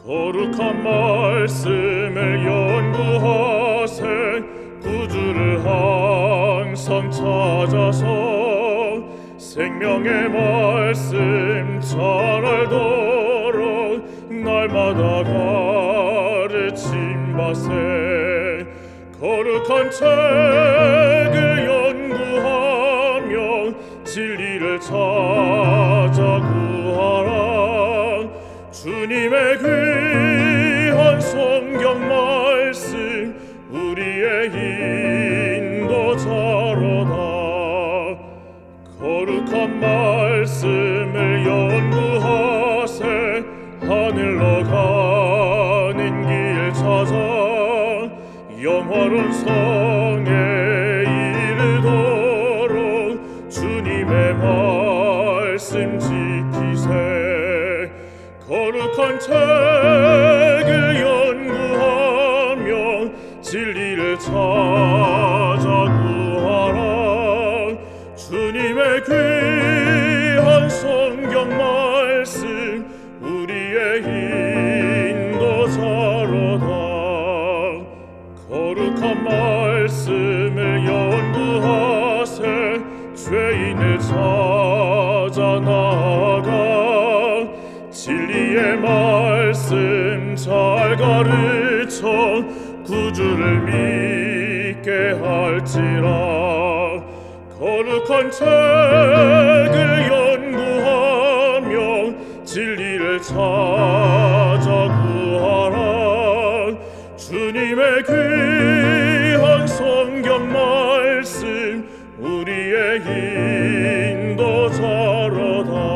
거룩한 말씀을 연구하세 구주를 항상 찾아서 생명의 말씀 잘 알도록 날마다 가르침받세 거룩한 책을 연구하며 진리를 찾아 구하라 주님의 귀한 성경 말씀 우리의 인도자로다 거룩한 말씀을 연구하세 하늘로 가는 길 찾아 영화로운 성에 이르도록 주님의 말씀 지키세 거룩한 책을 연구하며 진리를 찾아 구하라 주님의 귀한 성경 말씀 우리의 인도자로다 거룩한 말씀을 연구하세 죄인을 찾아 나아가 진리의 말씀 잘 가르쳐 구주를 믿게 할지라 거룩한 책을 연구하며 진리를 찾아 구하라 주님의 귀한 성경 말씀 우리의 인도자로다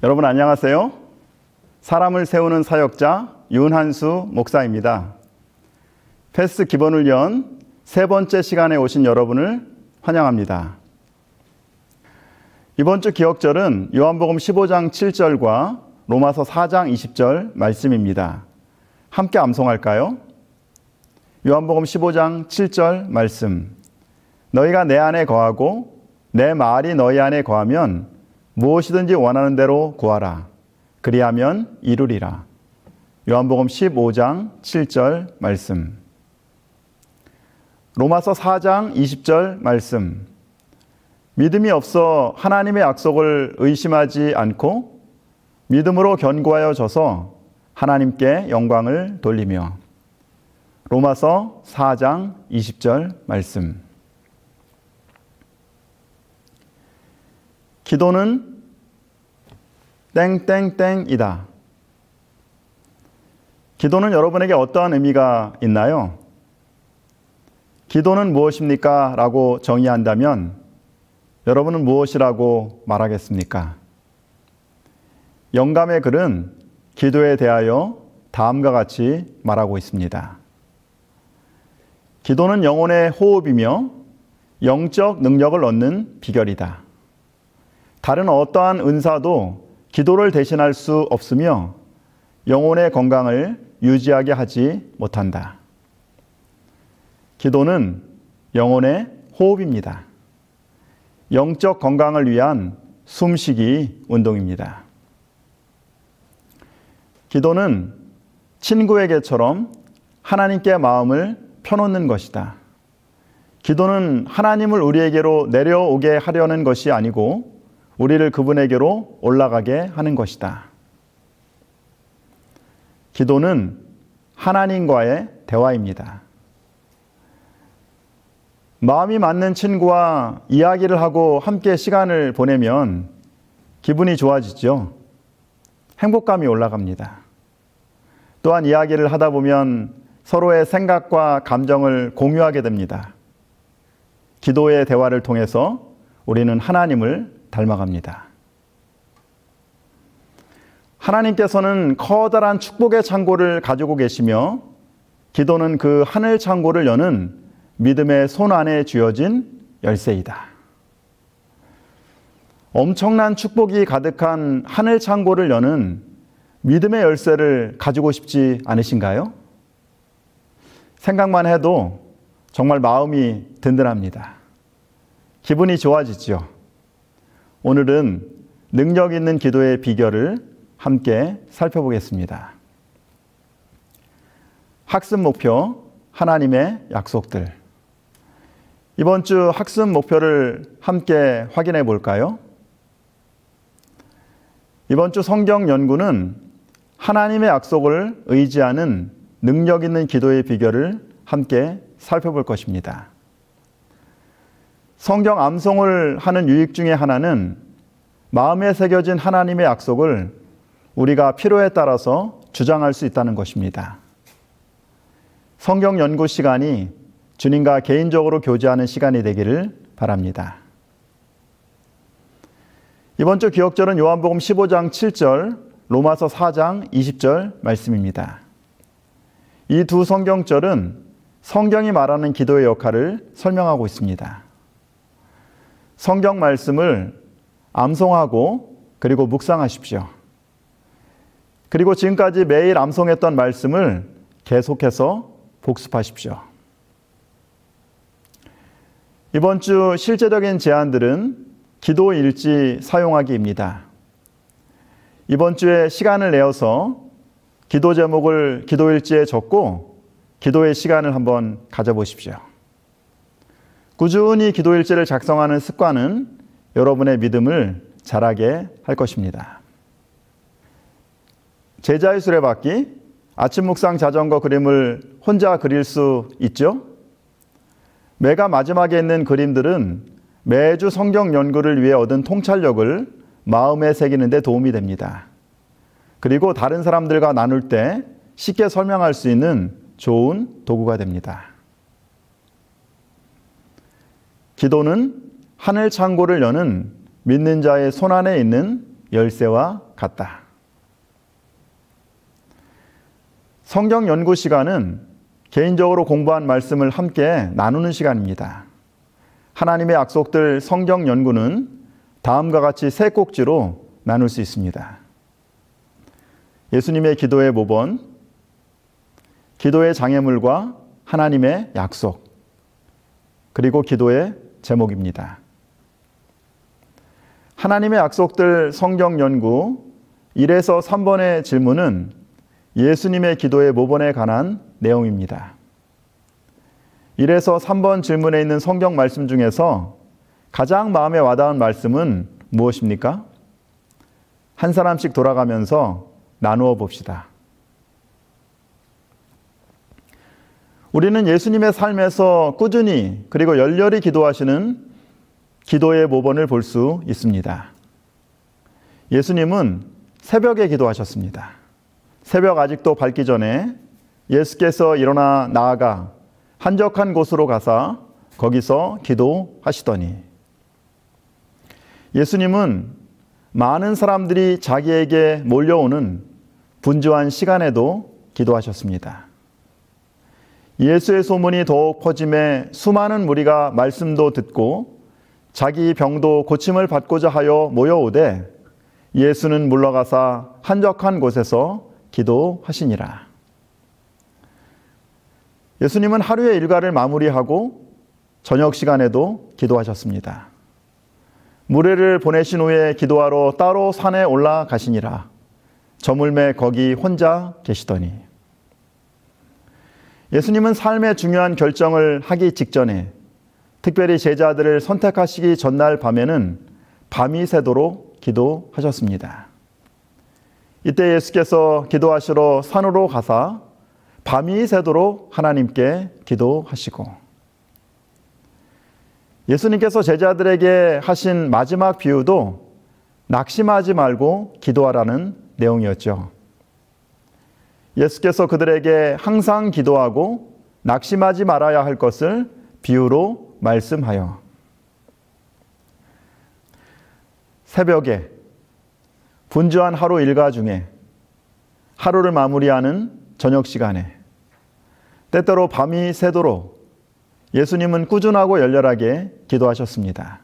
여러분 안녕하세요. 사람을 세우는 사역자 윤한수 목사입니다. 패스 기본훈련 세 번째 시간에 오신 여러분을 환영합니다. 이번 주 기억절은 요한복음 15장 7절과 로마서 4장 20절 말씀입니다. 함께 암송할까요? 요한복음 15장 7절 말씀. 너희가 내 안에 거하고 내 말이 너희 안에 거하면 무엇이든지 원하는 대로 구하라. 그리하면 이루리라. 요한복음 15장 7절 말씀. 로마서 4장 20절 말씀. 믿음이 없어 하나님의 약속을 의심하지 않고 믿음으로 견고하여 져서 하나님께 영광을 돌리며. 로마서 4장 20절 말씀. 기도는 땡땡땡이다. 기도는 여러분에게 어떠한 의미가 있나요? 기도는 무엇입니까? 라고 정의한다면 여러분은 무엇이라고 말하겠습니까? 영감의 글은 기도에 대하여 다음과 같이 말하고 있습니다. 기도는 영혼의 호흡이며 영적 능력을 얻는 비결이다. 다른 어떠한 은사도 기도를 대신할 수 없으며 영혼의 건강을 유지하게 하지 못한다. 기도는 영혼의 호흡입니다. 영적 건강을 위한 숨쉬기 운동입니다. 기도는 친구에게처럼 하나님께 마음을 펴놓는 것이다. 기도는 하나님을 우리에게로 내려오게 하려는 것이 아니고 우리를 그분에게로 올라가게 하는 것이다. 기도는 하나님과의 대화입니다. 마음이 맞는 친구와 이야기를 하고 함께 시간을 보내면 기분이 좋아지죠. 행복감이 올라갑니다. 또한 이야기를 하다 보면 서로의 생각과 감정을 공유하게 됩니다. 기도의 대화를 통해서 우리는 하나님을 닮아갑니다. 하나님께서는 커다란 축복의 창고를 가지고 계시며 기도는 그 하늘 창고를 여는 믿음의 손 안에 쥐어진 열쇠이다. 엄청난 축복이 가득한 하늘 창고를 여는 믿음의 열쇠를 가지고 싶지 않으신가요? 생각만 해도 정말 마음이 든든합니다. 기분이 좋아지죠. 오늘은 능력 있는 기도의 비결을 함께 살펴보겠습니다. 학습 목표, 하나님의 약속들. 이번 주 학습 목표를 함께 확인해 볼까요? 이번 주 성경 연구는 하나님의 약속을 의지하는 능력 있는 기도의 비결을 함께 살펴볼 것입니다. 성경 암송을 하는 유익 중에 하나는 마음에 새겨진 하나님의 약속을 우리가 필요에 따라서 주장할 수 있다는 것입니다. 성경 연구 시간이 주님과 개인적으로 교제하는 시간이 되기를 바랍니다. 이번 주 기억절은 요한복음 15장 7절, 로마서 4장 20절 말씀입니다. 이 두 성경절은 성경이 말하는 기도의 역할을 설명하고 있습니다. 성경 말씀을 암송하고 그리고 묵상하십시오. 그리고 지금까지 매일 암송했던 말씀을 계속해서 복습하십시오. 이번 주 실제적인 제안들은 기도 일지 사용하기입니다. 이번 주에 시간을 내어서 기도 제목을 기도 일지에 적고 기도의 시간을 한번 가져보십시오. 꾸준히 기도 일지를 작성하는 습관은 여러분의 믿음을 자라게 할 것입니다. 제자의 수레바퀴, 아침 묵상 자전거 그림을 혼자 그릴 수 있죠? 매가 마지막에 있는 그림들은 매주 성경 연구를 위해 얻은 통찰력을 마음에 새기는 데 도움이 됩니다. 그리고 다른 사람들과 나눌 때 쉽게 설명할 수 있는 좋은 도구가 됩니다. 기도는 하늘 창고를 여는 믿는 자의 손 안에 있는 열쇠와 같다. 성경 연구 시간은 개인적으로 공부한 말씀을 함께 나누는 시간입니다. 하나님의 약속들 성경 연구는 다음과 같이 세 꼭지로 나눌 수 있습니다. 예수님의 기도의 모본, 기도의 장애물과 하나님의 약속, 그리고 기도의 제목입니다. 하나님의 약속들 성경 연구 1에서 3번의 질문은 예수님의 기도의 모본에 관한 내용입니다. 1에서 3번 질문에 있는 성경 말씀 중에서 가장 마음에 와닿은 말씀은 무엇입니까? 한 사람씩 돌아가면서 나누어 봅시다. 우리는 예수님의 삶에서 꾸준히 그리고 열렬히 기도하시는 기도의 모본을 볼 수 있습니다. 예수님은 새벽에 기도하셨습니다. 새벽 아직도 밝기 전에 예수께서 일어나 나아가 한적한 곳으로 가사 거기서 기도하시더니, 예수님은 많은 사람들이 자기에게 몰려오는 분주한 시간에도 기도하셨습니다. 예수의 소문이 더욱 퍼짐에 수많은 무리가 말씀도 듣고 자기 병도 고침을 받고자 하여 모여오되 예수는 물러가사 한적한 곳에서 기도하시니라. 예수님은 하루의 일과를 마무리하고 저녁 시간에도 기도하셨습니다. 무리를 보내신 후에 기도하러 따로 산에 올라가시니라. 저물매 거기 혼자 계시더니, 예수님은 삶의 중요한 결정을 하기 직전에, 특별히 제자들을 선택하시기 전날 밤에는 밤이 새도록 기도하셨습니다. 이때 예수께서 기도하시러 산으로 가사 밤이 새도록 하나님께 기도하시고, 예수님께서 제자들에게 하신 마지막 비유도 낙심하지 말고 기도하라는 내용이었죠. 예수께서 그들에게 항상 기도하고 낙심하지 말아야 할 것을 비유로 말씀하여, 새벽에 분주한 하루 일과 중에 하루를 마무리하는 저녁 시간에, 때때로 밤이 새도록 예수님은 꾸준하고 열렬하게 기도하셨습니다.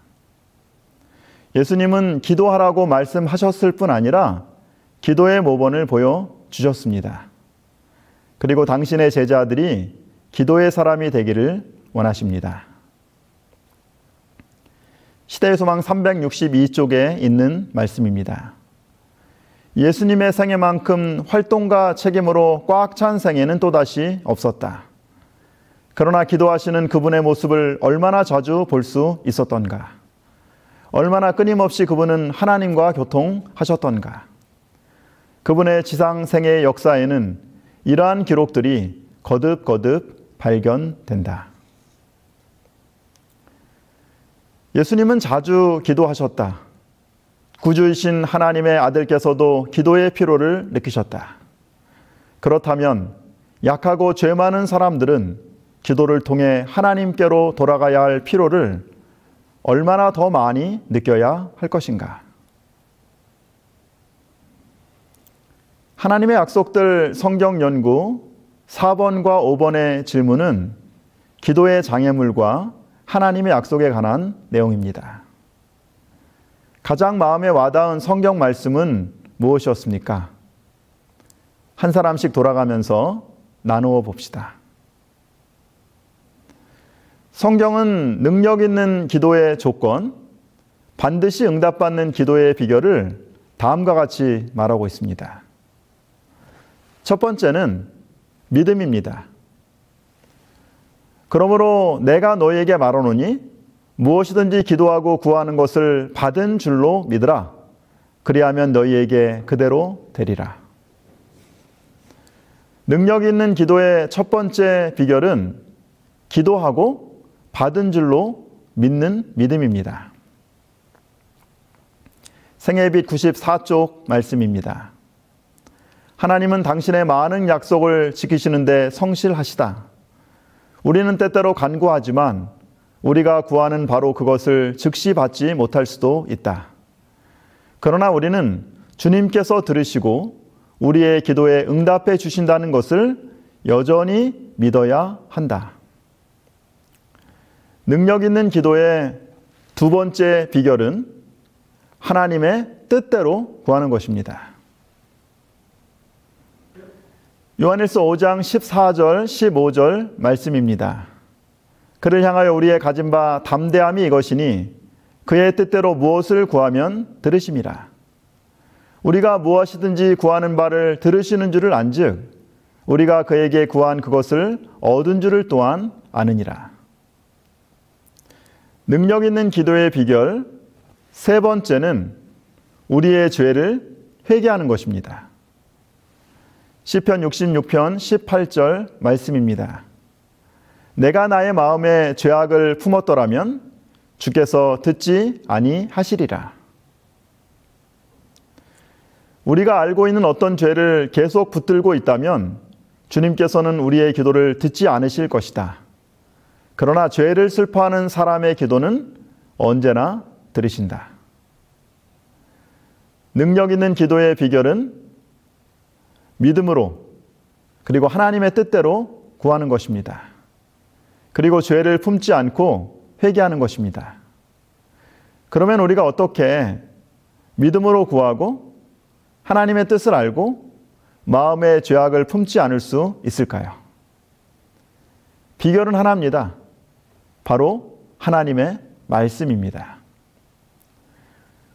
예수님은 기도하라고 말씀하셨을 뿐 아니라 기도의 모본을 보여주셨습니다. 그리고 당신의 제자들이 기도의 사람이 되기를 원하십니다. 시대의 소망 362쪽에 있는 말씀입니다. 예수님의 생애만큼 활동과 책임으로 꽉 찬 생애는 또다시 없었다. 그러나 기도하시는 그분의 모습을 얼마나 자주 볼 수 있었던가. 얼마나 끊임없이 그분은 하나님과 교통하셨던가. 그분의 지상 생애의 역사에는 이러한 기록들이 거듭거듭 발견된다. 예수님은 자주 기도하셨다. 구주이신 하나님의 아들께서도 기도의 필요를 느끼셨다. 그렇다면 약하고 죄 많은 사람들은 기도를 통해 하나님께로 돌아가야 할 필요를 얼마나 더 많이 느껴야 할 것인가? 하나님의 약속들 성경 연구 4번과 5번의 질문은 기도의 장애물과 하나님의 약속에 관한 내용입니다. 가장 마음에 와닿은 성경 말씀은 무엇이었습니까? 한 사람씩 돌아가면서 나누어 봅시다. 성경은 능력 있는 기도의 조건, 반드시 응답받는 기도의 비결을 다음과 같이 말하고 있습니다. 첫 번째는 믿음입니다. 그러므로 내가 너희에게 말하노니 무엇이든지 기도하고 구하는 것을 받은 줄로 믿으라. 그리하면 너희에게 그대로 되리라. 능력 있는 기도의 첫 번째 비결은 기도하고 받은 줄로 믿는 믿음입니다. 생애빛 94쪽 말씀입니다. 하나님은 당신의 많은 약속을 지키시는데 성실하시다. 우리는 때때로 간구하지만 우리가 구하는 바로 그것을 즉시 받지 못할 수도 있다. 그러나 우리는 주님께서 들으시고 우리의 기도에 응답해 주신다는 것을 여전히 믿어야 한다. 능력 있는 기도의 두 번째 비결은 하나님의 뜻대로 구하는 것입니다. 요한일서 5장 14절 15절 말씀입니다. 그를 향하여 우리의 가진 바 담대함이 이것이니 그의 뜻대로 무엇을 구하면 들으심이라. 우리가 무엇이든지 구하는 바를 들으시는 줄을 안즉 우리가 그에게 구한 그것을 얻은 줄을 또한 아느니라. 능력 있는 기도의 비결 세 번째는 우리의 죄를 회개하는 것입니다. 시편 66편 18절 말씀입니다. 내가 나의 마음에 죄악을 품었더라면 주께서 듣지 아니하시리라. 우리가 알고 있는 어떤 죄를 계속 붙들고 있다면 주님께서는 우리의 기도를 듣지 않으실 것이다. 그러나 죄를 슬퍼하는 사람의 기도는 언제나 들으신다. 능력 있는 기도의 비결은 믿음으로 그리고 하나님의 뜻대로 구하는 것입니다. 그리고 죄를 품지 않고 회개하는 것입니다. 그러면 우리가 어떻게 믿음으로 구하고 하나님의 뜻을 알고 마음의 죄악을 품지 않을 수 있을까요? 비결은 하나입니다. 바로 하나님의 말씀입니다.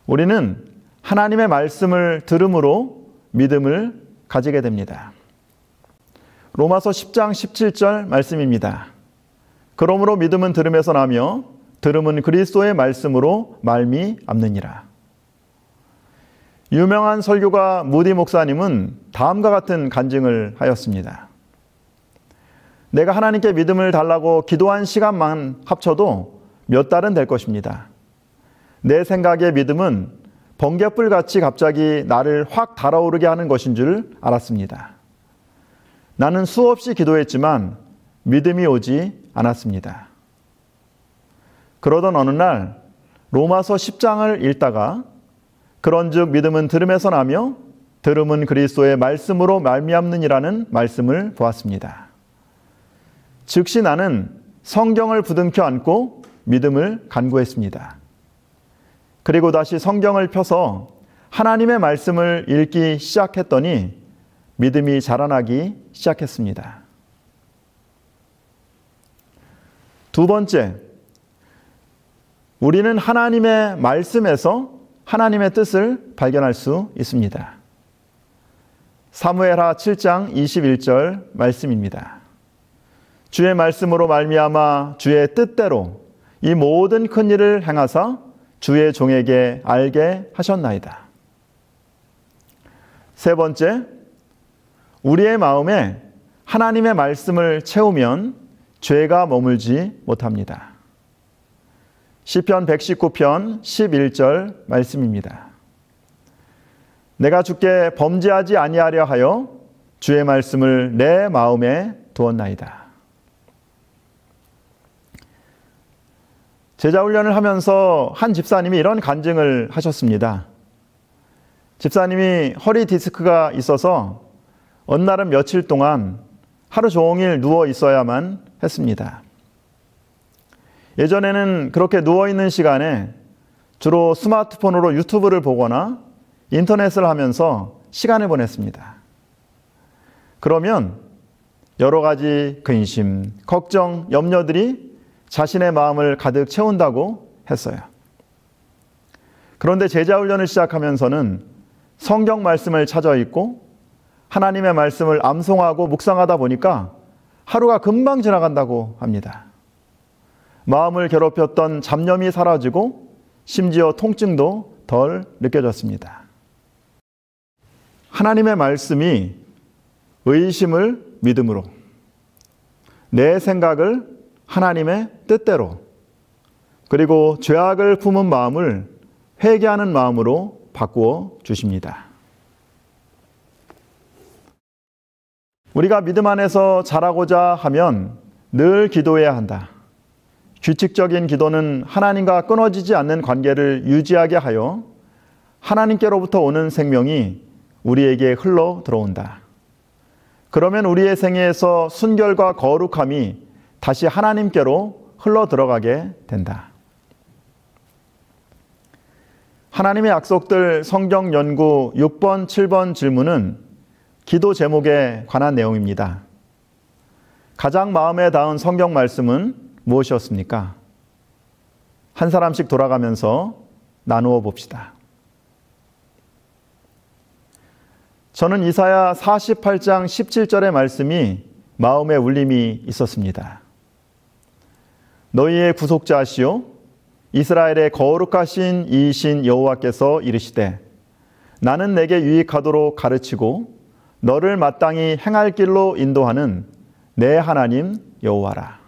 우리는 하나님의 말씀을 들음으로 믿음을 가지게 됩니다. 로마서 10장 17절 말씀입니다. 그러므로 믿음은 들음에서 나며 들음은 그리스도의 말씀으로 말미암느니라. 유명한 설교가 무디 목사님은 다음과 같은 간증을 하였습니다. 내가 하나님께 믿음을 달라고 기도한 시간만 합쳐도 몇 달은 될 것입니다. 내 생각의 믿음은 번갯불같이 갑자기 나를 확 달아오르게 하는 것인 줄 알았습니다. 나는 수없이 기도했지만 믿음이 오지 않았습니다. 그러던 어느 날 로마서 10장을 읽다가 그런즉 믿음은 들음에서 나며 들음은 그리스도의 말씀으로 말미암느니라는 말씀을 보았습니다. 즉시 나는 성경을 부둥켜 안고 믿음을 간구했습니다. 그리고 다시 성경을 펴서 하나님의 말씀을 읽기 시작했더니 믿음이 자라나기 시작했습니다. 두 번째, 우리는 하나님의 말씀에서 하나님의 뜻을 발견할 수 있습니다. 사무엘하 7장 21절 말씀입니다. 주의 말씀으로 말미암아 주의 뜻대로 이 모든 큰 일을 행하사 주의 종에게 알게 하셨나이다. 세 번째, 우리의 마음에 하나님의 말씀을 채우면 죄가 머물지 못합니다. 시편 119편 11절 말씀입니다. 내가 주께 범죄하지 아니하려 하여 주의 말씀을 내 마음에 두었나이다. 제자훈련을 하면서 한 집사님이 이런 간증을 하셨습니다. 집사님이 허리 디스크가 있어서 어느 날은 며칠 동안 하루 종일 누워 있어야만 했습니다. 예전에는 그렇게 누워있는 시간에 주로 스마트폰으로 유튜브를 보거나 인터넷을 하면서 시간을 보냈습니다. 그러면 여러 가지 근심, 걱정, 염려들이 자신의 마음을 가득 채운다고 했어요. 그런데 제자훈련을 시작하면서는 성경 말씀을 찾아 읽고 하나님의 말씀을 암송하고 묵상하다 보니까 하루가 금방 지나간다고 합니다. 마음을 괴롭혔던 잡념이 사라지고 심지어 통증도 덜 느껴졌습니다. 하나님의 말씀이 의심을 믿음으로, 내 생각을 하나님의 뜻대로, 그리고 죄악을 품은 마음을 회개하는 마음으로 바꾸어 주십니다. 우리가 믿음 안에서 자라고자 하면 늘 기도해야 한다. 규칙적인 기도는 하나님과 끊어지지 않는 관계를 유지하게 하여 하나님께로부터 오는 생명이 우리에게 흘러 들어온다. 그러면 우리의 생애에서 순결과 거룩함이 다시 하나님께로 흘러 들어가게 된다. 하나님의 약속들 성경 연구 6번, 7번 질문은 기도 제목에 관한 내용입니다. 가장 마음에 닿은 성경 말씀은 무엇이었습니까? 한 사람씩 돌아가면서 나누어 봅시다. 저는 이사야 48장 17절의 말씀이 마음에 울림이 있었습니다. 너희의 구속자시오 이스라엘의 거룩하신 이이신 여호와께서 이르시되 나는 내게 유익하도록 가르치고 너를 마땅히 행할 길로 인도하는 내 하나님 여호와라.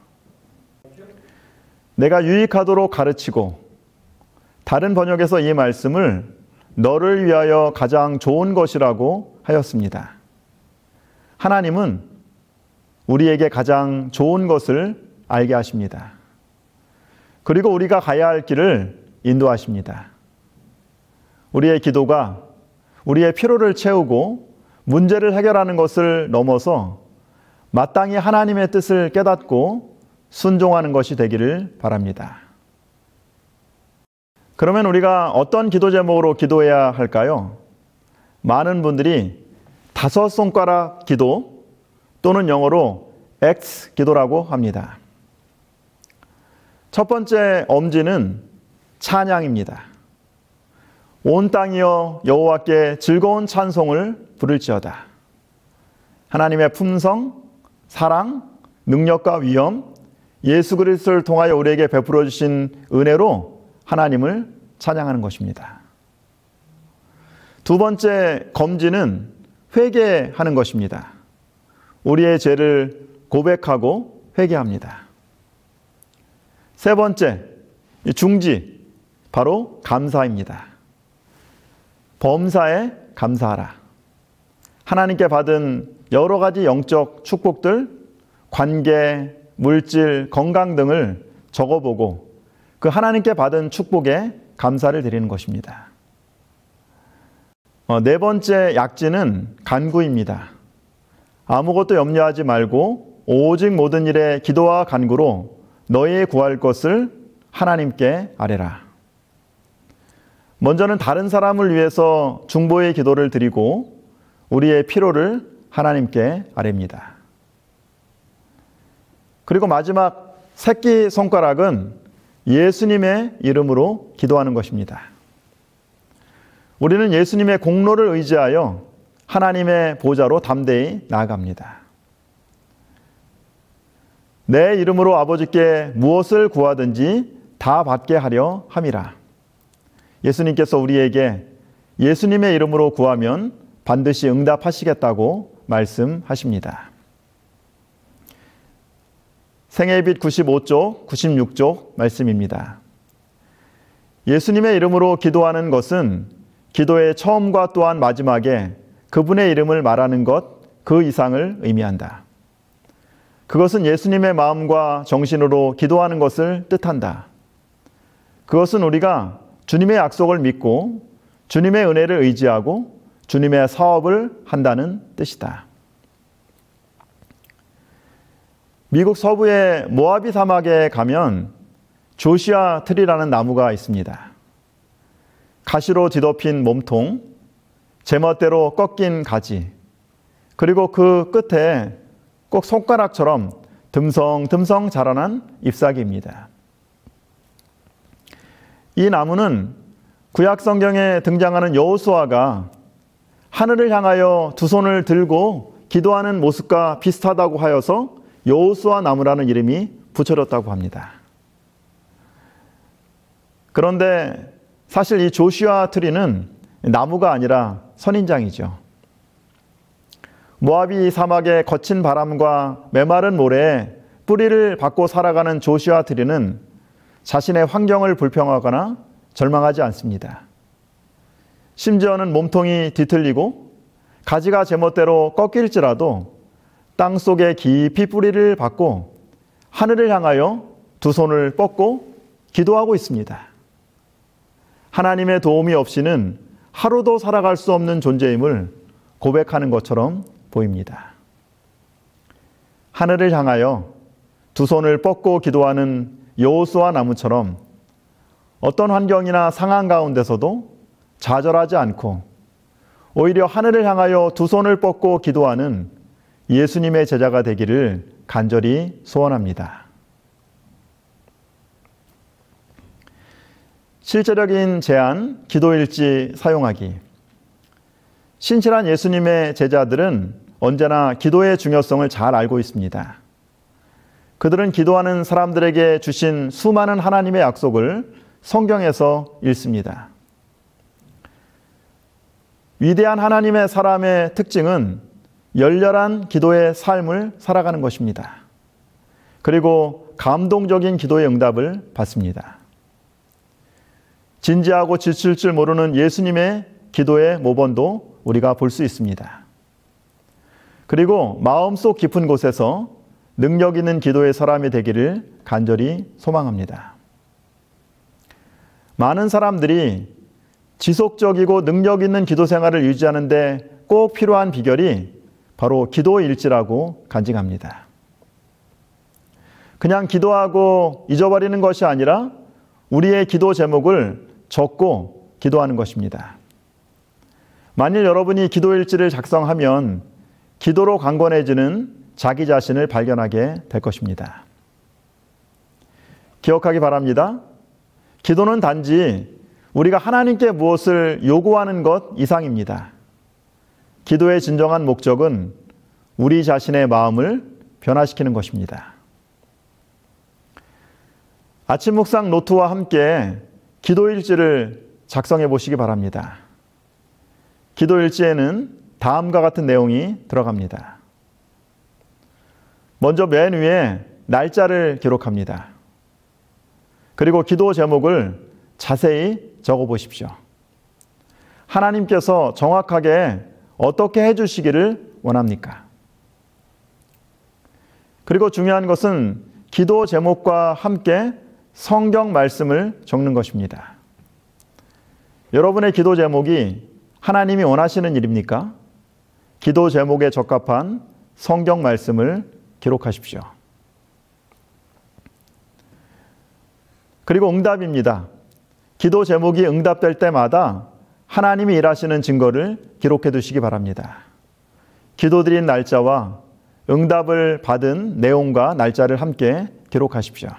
내가 유익하도록 가르치고, 다른 번역에서 이 말씀을 너를 위하여 가장 좋은 것이라고 하였습니다. 하나님은 우리에게 가장 좋은 것을 알게 하십니다. 그리고 우리가 가야 할 길을 인도하십니다. 우리의 기도가 우리의 필요를 채우고 문제를 해결하는 것을 넘어서 마땅히 하나님의 뜻을 깨닫고 순종하는 것이 되기를 바랍니다. 그러면 우리가 어떤 기도 제목으로 기도해야 할까요? 많은 분들이 5손가락 기도 또는 영어로 X 기도라고 합니다. 첫 번째 엄지는 찬양입니다. 온 땅이여 여호와께 즐거운 찬송을 부를지어다. 하나님의 품성, 사랑, 능력과 위엄, 예수 그리스도를 통하여 우리에게 베풀어 주신 은혜로 하나님을 찬양하는 것입니다. 두 번째 검지는 회개하는 것입니다. 우리의 죄를 고백하고 회개합니다. 세 번째 중지, 바로 감사입니다. 범사에 감사하라. 하나님께 받은 여러 가지 영적 축복들, 관계, 물질, 건강 등을 적어보고 그 하나님께 받은 축복에 감사를 드리는 것입니다. 네 번째 약지는 간구입니다. 아무것도 염려하지 말고 오직 모든 일에 기도와 간구로 너희의 구할 것을 하나님께 아뢰라. 먼저는 다른 사람을 위해서 중보의 기도를 드리고 우리의 필요를 하나님께 아뢰입니다. 그리고 마지막 새끼손가락은 예수님의 이름으로 기도하는 것입니다. 우리는 예수님의 공로를 의지하여 하나님의 보좌로 담대히 나아갑니다. 내 이름으로 아버지께 무엇을 구하든지 다 받게 하려 함이라. 예수님께서 우리에게 예수님의 이름으로 구하면 반드시 응답하시겠다고 말씀하십니다. 생애빛 95쪽, 96쪽 말씀입니다. 예수님의 이름으로 기도하는 것은 기도의 처음과 또한 마지막에 그분의 이름을 말하는 것 그 이상을 의미한다. 그것은 예수님의 마음과 정신으로 기도하는 것을 뜻한다. 그것은 우리가 주님의 약속을 믿고 주님의 은혜를 의지하고 주님의 사업을 한다는 뜻이다. 미국 서부의 모하비 사막에 가면 조시아 트리라는 나무가 있습니다. 가시로 뒤덮인 몸통, 제멋대로 꺾인 가지, 그리고 그 끝에 꼭 손가락처럼 듬성듬성 자라난 잎사귀입니다. 이 나무는 구약 성경에 등장하는 여호수아가 하늘을 향하여 두 손을 들고 기도하는 모습과 비슷하다고 하여서 여호수아 나무라는 이름이 붙여졌다고 합니다. 그런데 사실 이 조슈아 트리는 나무가 아니라 선인장이죠. 모하비 사막의 거친 바람과 메마른 모래에 뿌리를 받고 살아가는 조슈아 트리는 자신의 환경을 불평하거나 절망하지 않습니다. 심지어는 몸통이 뒤틀리고 가지가 제멋대로 꺾일지라도 땅 속에 깊이 뿌리를 받고 하늘을 향하여 두 손을 뻗고 기도하고 있습니다. 하나님의 도움이 없이는 하루도 살아갈 수 없는 존재임을 고백하는 것처럼 보입니다. 하늘을 향하여 두 손을 뻗고 기도하는 여호수아 나무처럼 어떤 환경이나 상황 가운데서도 좌절하지 않고 오히려 하늘을 향하여 두 손을 뻗고 기도하는 예수님의 제자가 되기를 간절히 소원합니다. 실제적인 제안, 기도일지 사용하기. 신실한 예수님의 제자들은 언제나 기도의 중요성을 잘 알고 있습니다. 그들은 기도하는 사람들에게 주신 수많은 하나님의 약속을 성경에서 읽습니다. 위대한 하나님의 사람의 특징은 열렬한 기도의 삶을 살아가는 것입니다. 그리고 감동적인 기도의 응답을 받습니다. 진지하고 지칠 줄 모르는 예수님의 기도의 모범도 우리가 볼 수 있습니다. 그리고 마음속 깊은 곳에서 능력 있는 기도의 사람이 되기를 간절히 소망합니다. 많은 사람들이 지속적이고 능력 있는 기도 생활을 유지하는데 꼭 필요한 비결이 바로 기도일지라고 간증합니다. 그냥 기도하고 잊어버리는 것이 아니라 우리의 기도 제목을 적고 기도하는 것입니다. 만일 여러분이 기도일지를 작성하면 기도로 강건해지는 자기 자신을 발견하게 될 것입니다. 기억하기 바랍니다. 기도는 단지 우리가 하나님께 무엇을 요구하는 것 이상입니다. 기도의 진정한 목적은 우리 자신의 마음을 변화시키는 것입니다. 아침 묵상 노트와 함께 기도일지를 작성해 보시기 바랍니다. 기도일지에는 다음과 같은 내용이 들어갑니다. 먼저 맨 위에 날짜를 기록합니다. 그리고 기도 제목을 자세히 적어 보십시오. 하나님께서 정확하게 어떻게 해주시기를 원합니까? 그리고 중요한 것은 기도 제목과 함께 성경 말씀을 적는 것입니다. 여러분의 기도 제목이 하나님이 원하시는 일입니까? 기도 제목에 적합한 성경 말씀을 기록하십시오. 그리고 응답입니다. 기도 제목이 응답될 때마다 하나님이 일하시는 증거를 기록해 두시기 바랍니다. 기도드린 날짜와 응답을 받은 내용과 날짜를 함께 기록하십시오.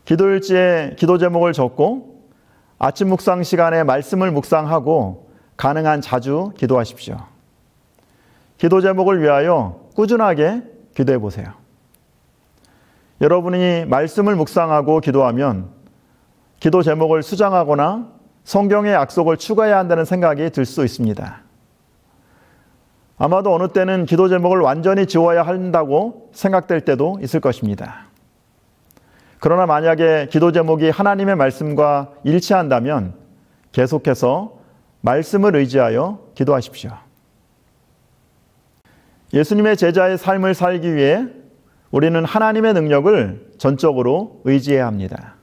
기도일지에 기도 제목을 적고 아침 묵상 시간에 말씀을 묵상하고 가능한 자주 기도하십시오. 기도 제목을 위하여 꾸준하게 기도해 보세요. 여러분이 말씀을 묵상하고 기도하면 기도 제목을 수정하거나 성경의 약속을 추가해야 한다는 생각이 들 수 있습니다. 아마도 어느 때는 기도 제목을 완전히 지워야 한다고 생각될 때도 있을 것입니다. 그러나 만약에 기도 제목이 하나님의 말씀과 일치한다면 계속해서 말씀을 의지하여 기도하십시오. 예수님의 제자의 삶을 살기 위해 우리는 하나님의 능력을 전적으로 의지해야 합니다.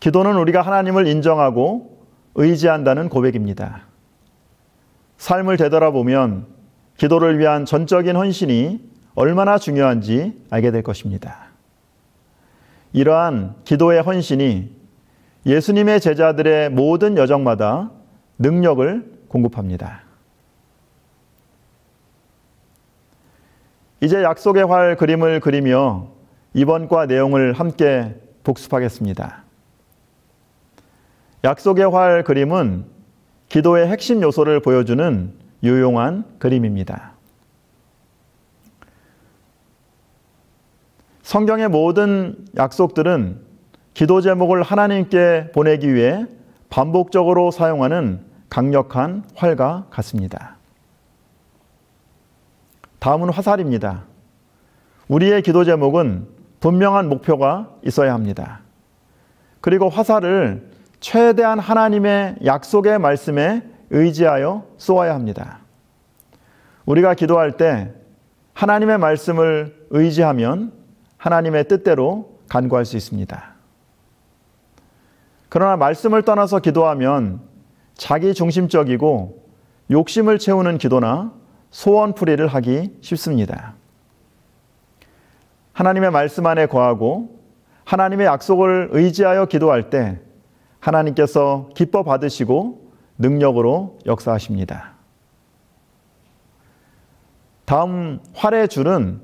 기도는 우리가 하나님을 인정하고 의지한다는 고백입니다. 삶을 되돌아보면 기도를 위한 전적인 헌신이 얼마나 중요한지 알게 될 것입니다. 이러한 기도의 헌신이 예수님의 제자들의 모든 여정마다 능력을 공급합니다. 이제 약속의 활 그림을 그리며 이번 과 내용을 함께 복습하겠습니다. 약속의 활 그림은 기도의 핵심 요소를 보여주는 유용한 그림입니다. 성경의 모든 약속들은 기도 제목을 하나님께 보내기 위해 반복적으로 사용하는 강력한 활과 같습니다. 다음은 화살입니다. 우리의 기도 제목은 분명한 목표가 있어야 합니다. 그리고 화살을 최대한 하나님의 약속의 말씀에 의지하여 쏘아야 합니다. 우리가 기도할 때 하나님의 말씀을 의지하면 하나님의 뜻대로 간구할 수 있습니다. 그러나 말씀을 떠나서 기도하면 자기 중심적이고 욕심을 채우는 기도나 소원풀이를 하기 쉽습니다. 하나님의 말씀 안에 거하고 하나님의 약속을 의지하여 기도할 때 하나님께서 기뻐 받으시고 능력으로 역사하십니다. 다음 활의 줄은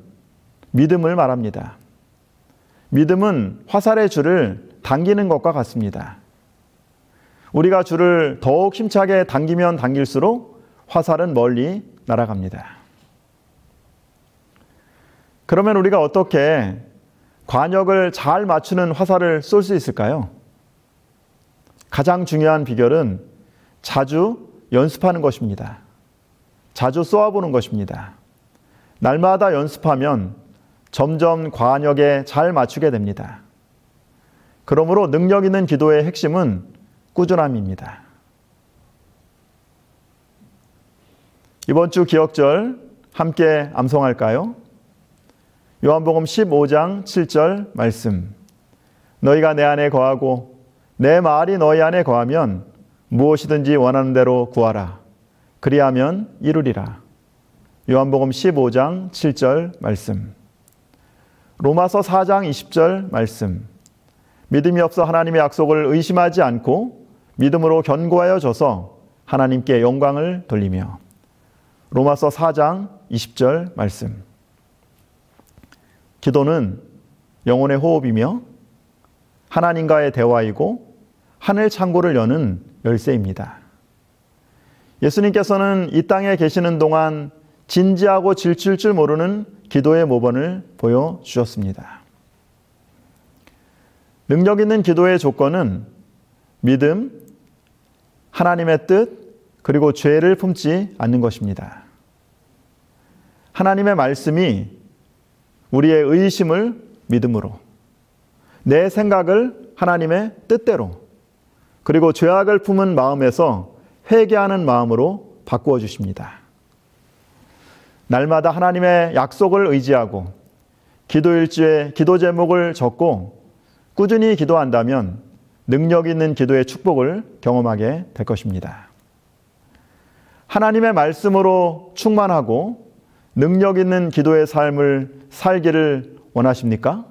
믿음을 말합니다. 믿음은 화살의 줄을 당기는 것과 같습니다. 우리가 줄을 더욱 힘차게 당기면 당길수록 화살은 멀리 날아갑니다. 그러면 우리가 어떻게 관역을 잘 맞추는 화살을 쏠 수 있을까요? 가장 중요한 비결은 자주 연습하는 것입니다. 자주 쏘아보는 것입니다. 날마다 연습하면 점점 관역에 잘 맞추게 됩니다. 그러므로 능력 있는 기도의 핵심은 꾸준함입니다. 이번 주 기억절 함께 암송할까요? 요한복음 15장 7절 말씀. 너희가 내 안에 거하고 내 말이 너희 안에 거하면 무엇이든지 원하는 대로 구하라. 그리하면 이루리라. 요한복음 15장 7절 말씀. 로마서 4장 20절 말씀. 믿음이 없어 하나님의 약속을 의심하지 않고 믿음으로 견고하여 져서 하나님께 영광을 돌리며. 로마서 4장 20절 말씀. 기도는 영혼의 호흡이며 하나님과의 대화이고 하늘 창고를 여는 열쇠입니다. 예수님께서는 이 땅에 계시는 동안 진지하고 질칠 줄 모르는 기도의 모범을 보여주셨습니다. 능력 있는 기도의 조건은 믿음, 하나님의 뜻, 그리고 죄를 품지 않는 것입니다. 하나님의 말씀이 우리의 의심을 믿음으로, 내 생각을 하나님의 뜻대로, 그리고 죄악을 품은 마음에서 회개하는 마음으로 바꾸어 주십니다. 날마다 하나님의 약속을 의지하고 기도일지에 기도 제목을 적고 꾸준히 기도한다면 능력 있는 기도의 축복을 경험하게 될 것입니다. 하나님의 말씀으로 충만하고 능력 있는 기도의 삶을 살기를 원하십니까?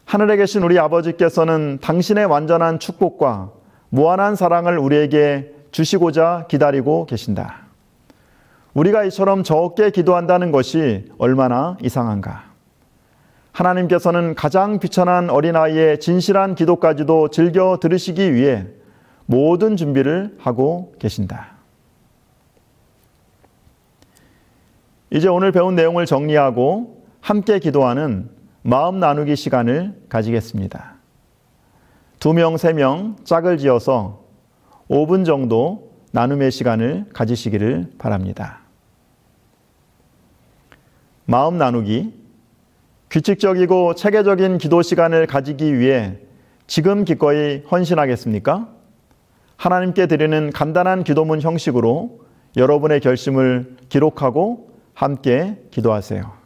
하늘에 계신 우리 아버지께서는 당신의 완전한 축복과 무한한 사랑을 우리에게 주시고자 기다리고 계신다. 우리가 이처럼 적게 기도한다는 것이 얼마나 이상한가. 하나님께서는 가장 비천한 어린아이의 진실한 기도까지도 즐겨 들으시기 위해 모든 준비를 하고 계신다. 이제 오늘 배운 내용을 정리하고 함께 기도하는 마음 나누기 시간을 가지겠습니다. 2명, 3명 짝을 지어서 5분 정도 나눔의 시간을 가지시기를 바랍니다. 마음 나누기. 규칙적이고 체계적인 기도 시간을 가지기 위해 지금 기꺼이 헌신하겠습니까? 하나님께 드리는 간단한 기도문 형식으로 여러분의 결심을 기록하고 함께 기도하세요.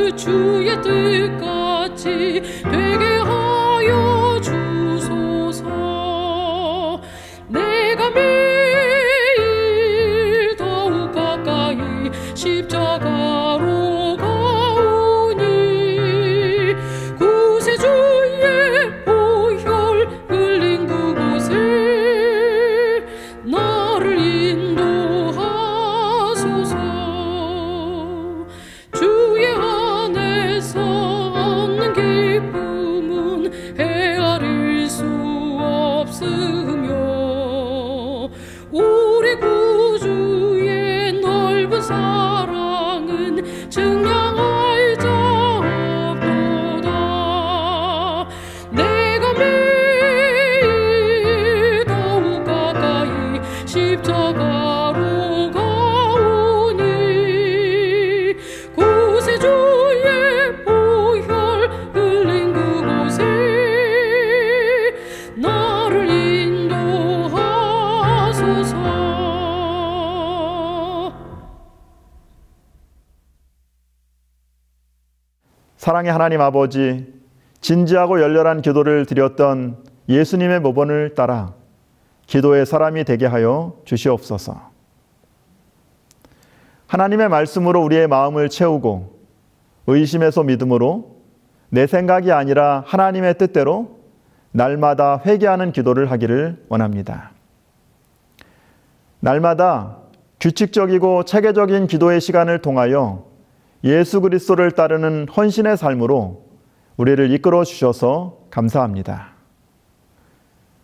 그 주의 뜻같이 되게 하여 주소서. 내가 매일 더욱 가까이 십자가로 가오니 구세주의 보혈 흘린 그곳에 나를 인도하소서. 주의 안에서 얻는 기쁨은 헤아릴 수 없으며 우리 구주의 넓은 사랑은 증량할 자 없도다. 내가 매일 더욱 가까이 십자가로 가오니 구세주의 보혈 흘린 그곳에 나를 인도하소서. 사랑의 하나님 아버지, 진지하고 열렬한 기도를 드렸던 예수님의 모본을 따라 기도의 사람이 되게 하여 주시옵소서. 하나님의 말씀으로 우리의 마음을 채우고 의심에서 믿음으로 내 생각이 아니라 하나님의 뜻대로 날마다 회개하는 기도를 하기를 원합니다. 날마다 규칙적이고 체계적인 기도의 시간을 통하여 예수 그리스도를 따르는 헌신의 삶으로 우리를 이끌어 주셔서 감사합니다.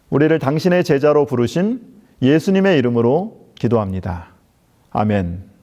우리를 당신의 제자로 부르신 예수님의 이름으로 기도합니다. 아멘.